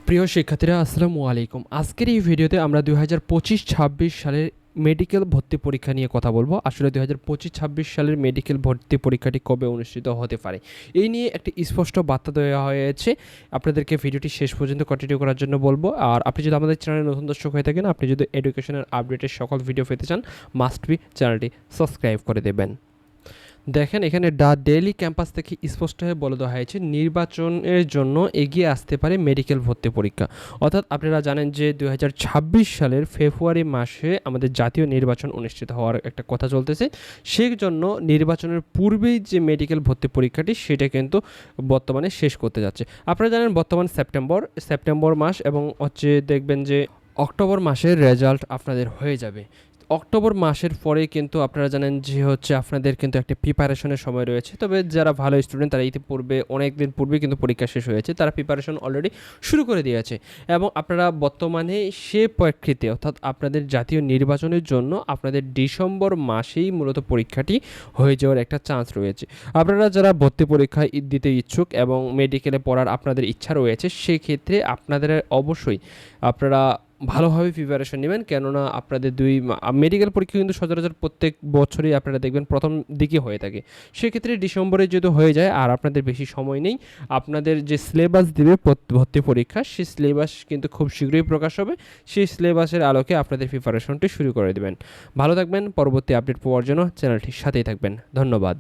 প্রিয় শিক্ষার্থীরা আসসালামু আলাইকুম। আজকের এই ভিডিওতে আমরা 2025-26 সালের মেডিকেল ভর্তি পরীক্ষা নিয়ে কথা বলবো। আসলে 2025-26 সালের মেডিকেল ভর্তি পরীক্ষাটি কবে অনুষ্ঠিত হতে পারে, এই নিয়ে একটি স্পষ্ট বার্তা দেওয়া হয়েছে। আপনাদেরকে ভিডিওটি শেষ পর্যন্ত কন্টিনিউ করার জন্য বলবো। আর আপনি যদি আমাদের চ্যানেলে নতুন দর্শক হয়ে থাকেন, আপনি যদি এডুকেশনের আপডেটের সকল ভিডিও পেতে চান, মাস্ট বি চ্যানেলটি সাবস্ক্রাইব করে দেবেন। দেখেন, এখানে দ্য ডেইলি ক্যাম্পাস থেকে স্পষ্টভাবে বলে দেওয়া হয়েছে নির্বাচনের জন্য এগিয়ে আসতে পারে মেডিকেল ভর্তি পরীক্ষা। অর্থাৎ আপনারা জানেন যে 2026 সালের ফেব্রুয়ারি মাসে আমাদের জাতীয় নির্বাচন অনুষ্ঠিত হওয়ার একটা কথা চলতেছে। সেই জন্য নির্বাচনের পূর্বেই যে মেডিকেল ভর্তি পরীক্ষাটি সেটা কিন্তু বর্তমানে শেষ করতে যাচ্ছে। আপনারা জানেন বর্তমান সেপ্টেম্বর মাস এবং দেখবেন যে অক্টোবর মাসের রেজাল্ট আপনাদের হয়ে যাবে। অক্টোবর মাসের পরে কিন্তু আপনারা জানেন যে আপনাদের কিন্তু একটা প্রিপারেশনের সময় রয়েছে। তবে যারা ভালো স্টুডেন্ট তারা ইতিপূর্বে অনেক দিন পূর্বে কিন্তু পরীক্ষা শেষ হয়েছে, তারা প্রিপারেশন অলরেডি শুরু করে দিয়েছে। এবং আপনারা বর্তমানে সে প্রেক্ষিতে অর্থাৎ আপনাদের জাতীয় নির্বাচনের জন্য আপনাদের ডিসেম্বর মাসেই মূলত পরীক্ষাটি হয়ে যাওয়ার একটা চান্স রয়েছে। আপনারা যারা ভর্তি পরীক্ষায় দিতে ইচ্ছুক এবং মেডিকেলে পড়ার আপনাদের ইচ্ছা রয়েছে, সেক্ষেত্রে আপনাদের অবশ্যই আপনারা ভালোভাবে প্রিপারেশন নেবেন। কেননা আপনাদের মেডিকেল পরীক্ষা কিন্তু সচরাচর প্রত্যেক বছরই আপনারা দেখবেন প্রথম দিকে হয়ে থাকে। সেক্ষেত্রে ডিসেম্বরে যদি হয়ে যায় আর আপনাদের বেশি সময় নেই, আপনাদের যে সিলেবাস দিবে ভর্তি পরীক্ষা, সেই সিলেবাস কিন্তু খুব শীঘ্রই প্রকাশ হবে। সেই সিলেবাসের আলোকে আপনাদের প্রিপারেশনটি শুরু করে দেবেন। ভালো থাকবেন। পরবর্তী আপডেট পাওয়ার জন্য চ্যানেলটির সাথেই থাকবেন। ধন্যবাদ।